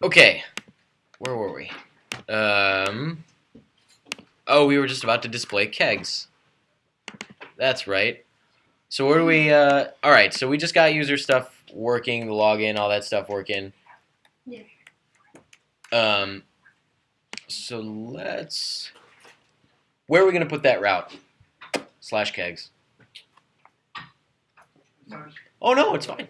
Okay, where were we? Oh, we were just about to display kegs. That's right. So where do we? All right. So we just got user stuff working, the login, all that stuff working. Yeah. So let's. Where are we gonna put that route? /kegs. Oh no, it's fine.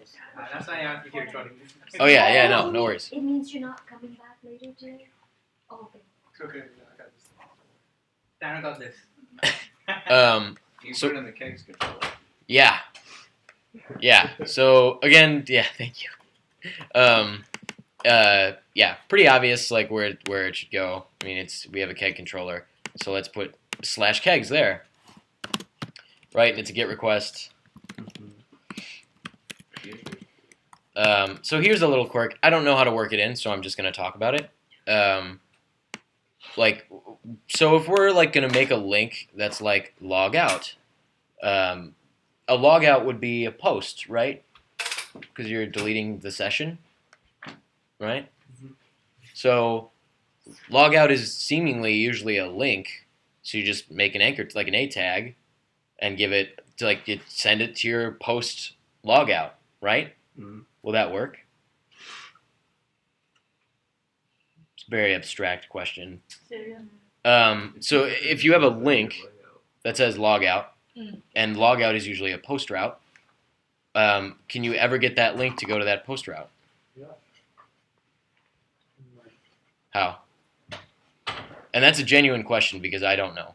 That's not how you're trying to. Oh yeah, no worries. It means you're not coming back later today? Oh, okay. It's okay. I got this. Dan, I got this. You So- put in the kegs controller. Yeah. So again, yeah, thank you. Yeah, pretty obvious like where it should go. I mean, we have a keg controller, so let's put /kegs there. Right, and it's a GET request. So here's a little quirk. I don't know how to work it in, so I'm just gonna talk about it. So if we're like gonna make a link that's like log out, a logout would be a post, right? Because you're deleting the session, right? So logout is seemingly usually a link. So you just make an anchor, like an A tag, and give it to send it to your post logout, right? Mm-hmm. Will that work? It's a very abstract question. So if you have a link that says logout, and logout is usually a post route, can you ever get that link to go to that post route? Yeah. How? And that's a genuine question because I don't know.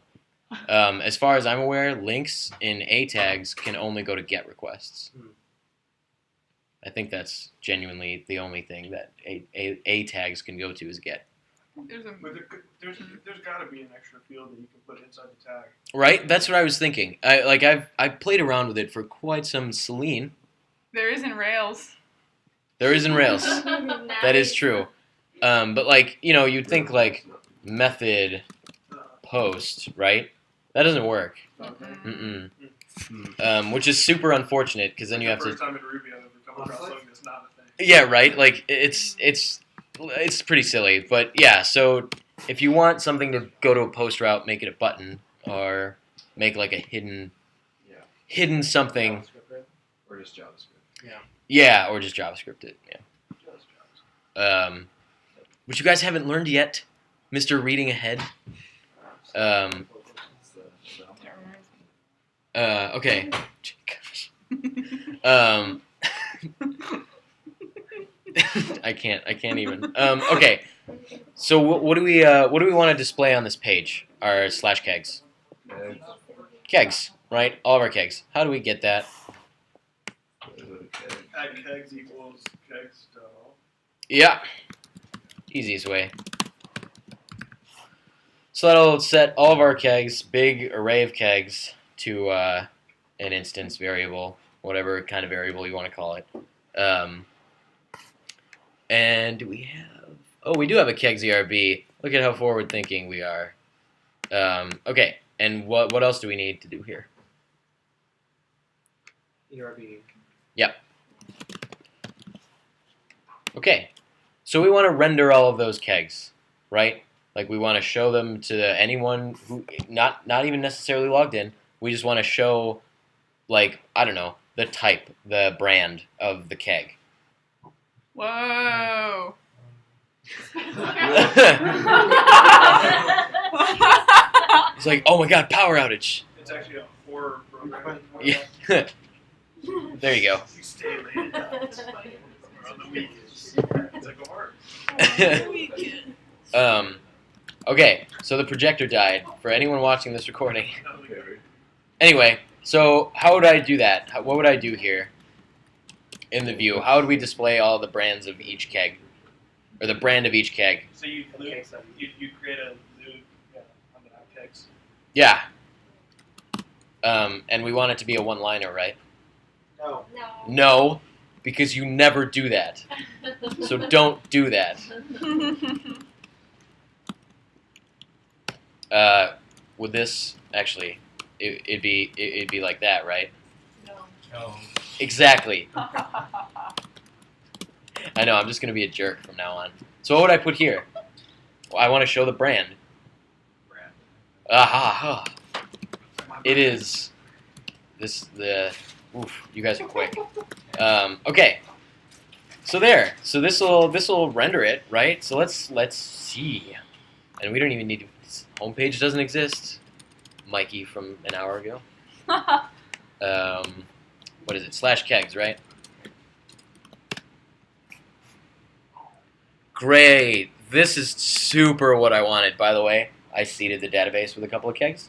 As far as I'm aware, links in A tags can only go to GET requests. I think that's genuinely the only thing that A tags can go to is GET. There's got to be an extra field that you can put inside the tag. Right? That's what I was thinking. I've played around with it for quite some Selene. There is in Rails. There is in Rails. That is true. But you'd think like method post, right? That doesn't work. Mm-mm. Which is super unfortunate because then you have to. First time in Ruby I've ever come across something that's not a thing. Yeah, right. Like it's pretty silly, but yeah. So if you want something to go to a post route, make it a button or make like a hidden something. JavaScript, right? Or just JavaScript. Yeah, or just JavaScript it. Yeah. Just JavaScript. Which you guys haven't learned yet, Mr. Reading Ahead. Okay. I can't even. Okay. So what do we want to display on this page? Our /kegs. Kegs, right? All of our kegs. How do we get that? Add kegs equals kegs to all. Yeah. Easiest way. So that'll set all of our kegs, big array of kegs, to an instance variable, whatever kind of variable you want to call it. And do we have... Oh, we do have a kegs ERB. Look at how forward thinking we are. Okay, and what else do we need to do here? ERB. Yep. Okay, so we want to render all of those kegs, right? Like we want to show them to anyone who not even necessarily logged in. We just want to show, like, I don't know, the type, the brand of the keg. Whoa. It's like, oh my god, power outage. It's actually a horror program. Yeah. There you go. You stay late at night. Or on the weekends. It's like a horror. Okay, so the projector died for anyone watching this recording. Anyway, so how would I do that? What would I do here in the view? How would we display all the brands of each keg? Or the brand of each keg? So you create a loop on the kegs. Yeah. And we want it to be a one-liner, right? No. No, because you never do that. So don't do that. Would this actually? It'd be like that, right? No. Exactly. I know, I'm just going to be a jerk from now on. So what would I put here? Well, I want to show the brand. Brand. Aha! It is oof, you guys are quick. Okay. So there. So this'll render it, right? So let's see. And we don't even need to, this homepage doesn't exist. Mikey from an hour ago. What is it? /kegs, right? Great. This is super what I wanted, by the way. I seeded the database with a couple of kegs.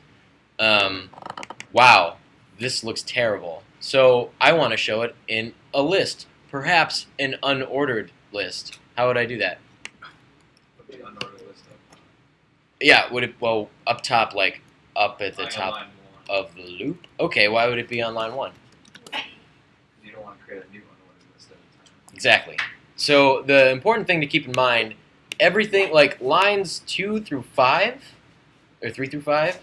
Wow. This looks terrible. So I want to show it in a list. Perhaps an unordered list. How would I do that? Put the unordered list up. Yeah, would it, well, up top, like up at the Like top line 1. of the loop? Okay, why would it be on line 1? You don't want to create a new unordered list every time. Exactly. So the important thing to keep in mind, everything, like lines 2 through 5, or 3 through 5,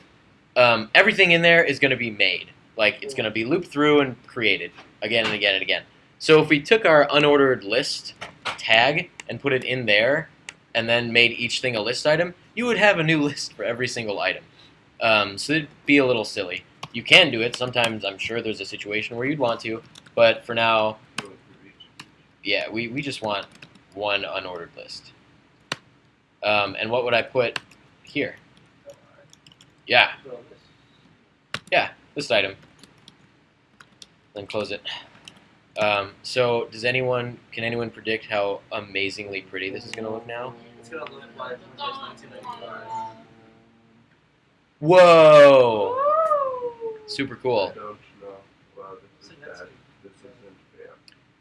everything in there is going to be made. Like, it's going to be looped through and created again and again and again. So if we took our unordered list tag and put it in there, and then made each thing a list item, you would have a new list for every single item. So it'd be a little silly. You can do it. Sometimes I'm sure there's a situation where you'd want to, but for now, Do it through each. yeah, we just want one unordered list. And what would I put here? Yeah, list item. Then close it. So can anyone predict how amazingly pretty this is going to look now? It's gonna look like Windows 1995. Whoa! Super cool. I don't know. Well, this So is that's bad. This isn't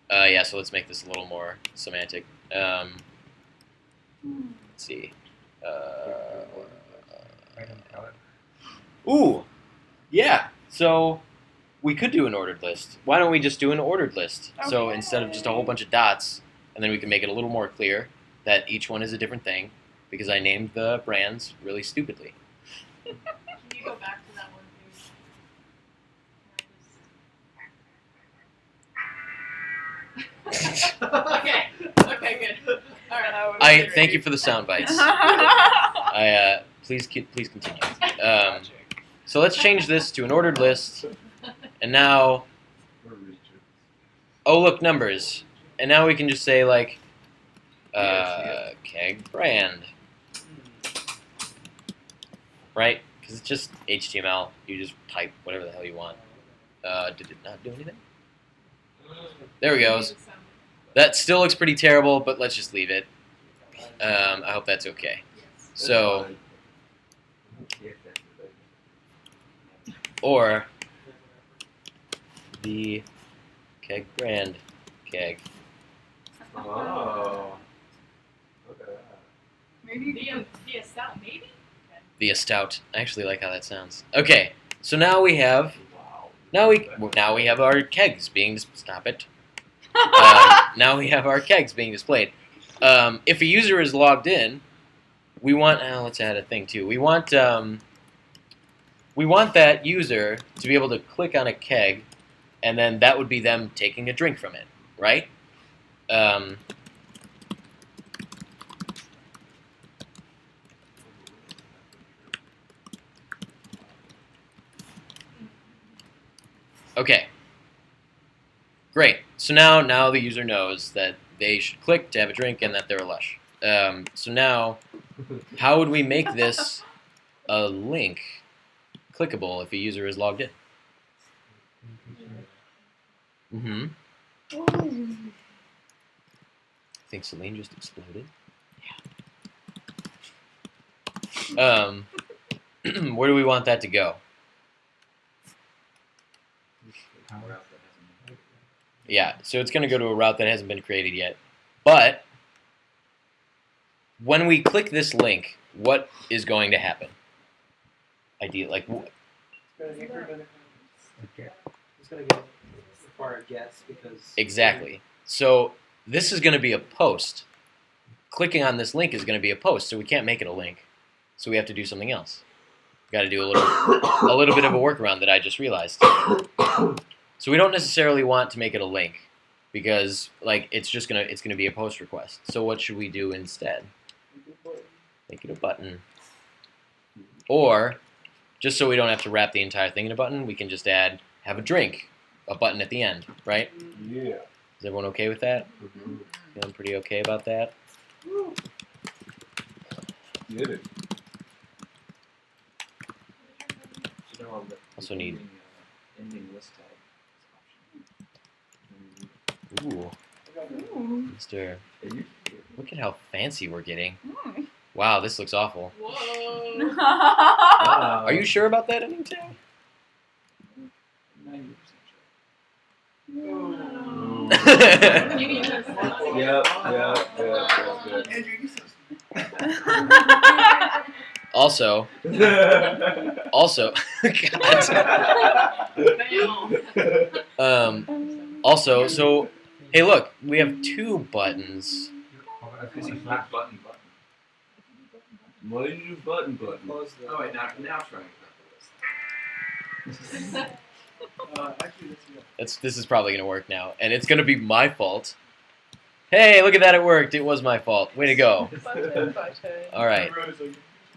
fair. Yeah, so let's make this a little more semantic. Let's see. Ooh! Yeah, so we could do an ordered list. Why don't we just do an ordered list? So instead of just a whole bunch of dots, and then we can make it a little more clear that each one is a different thing, because I named the brands really stupidly. Can you go back to that one page? Okay. Okay. Good. All right. Thank you for the sound bites. Please continue. So let's change this to an ordered list, and now, We're reaching. oh look, numbers, and now we can just say like, keg brand, right? Because it's just HTML. You just type whatever the hell you want. Did it not do anything? There we go. That still looks pretty terrible, but let's just leave it. I hope that's okay. So, or the keg brand keg. Oh. Look at that. Maybe be a stout, maybe? Via stout. I actually like how that sounds. Okay, so now we have Wow. now we have our kegs being stop it. Now we have our kegs being displayed. If a user is logged in, we want let's add a thing too. We want that user to be able to click on a keg, and then that would be them taking a drink from it, right? Okay. Great. So now the user knows that they should click to have a drink and that they're a lush. So now, how would we make this a link clickable if a user is logged in? I think Celine just exploded. Yeah. Where do we want that to go? Yeah, so it's going to go to a route that hasn't been created yet. But when we click this link, what is going to happen? Idea like It's gonna require a guess because exactly. So this is going to be a post. Clicking on this link is going to be a post, so we can't make it a link. So we have to do something else. Got to do a little bit of a workaround that I just realized. So we don't necessarily want to make it a link. because like it's gonna be a post request. So what should we do instead? Make it a button. Or just so we don't have to wrap the entire thing in a button, we can just add have a drink, a button at the end, right? Yeah. Is everyone okay with that? Mhm. Feeling pretty okay about that? Get it. You know, the Also need- ending list tag Ooh, Mr. Hey, you- Look at how fancy we're getting. Hmm. Wow, this looks awful. Whoa. Are you sure about that ending tag? 90% Ooh. You need this. Yep. Andrew, you said Also, God. Also, so hey, look, we have 2 buttons. Because you flat button. Why did you do button? Close the. Oh wait, now try and cut the list. actually, that's This is probably gonna work now, and it's gonna be my fault. Hey, look at that! It worked. It was my fault. Way to go! Button. All right.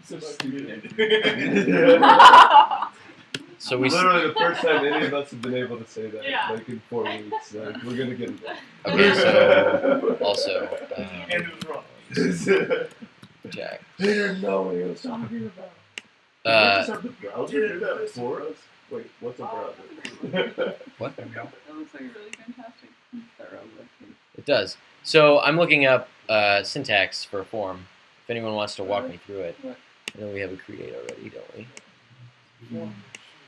So stupid. So we. Literally the first time any of us have been able to say that, Yeah. like in 4 weeks. Like, we're gonna get it. Okay. So also, Andrew was wrong. Jack. They didn't know what he was talking about. Did we just have the browser do that for us? Wait, what's a browser? What? That looks like a really fantastic thorough listing. It does. So I'm looking up syntax for a form. If anyone wants to walk me through it, I know we have a create already, don't we?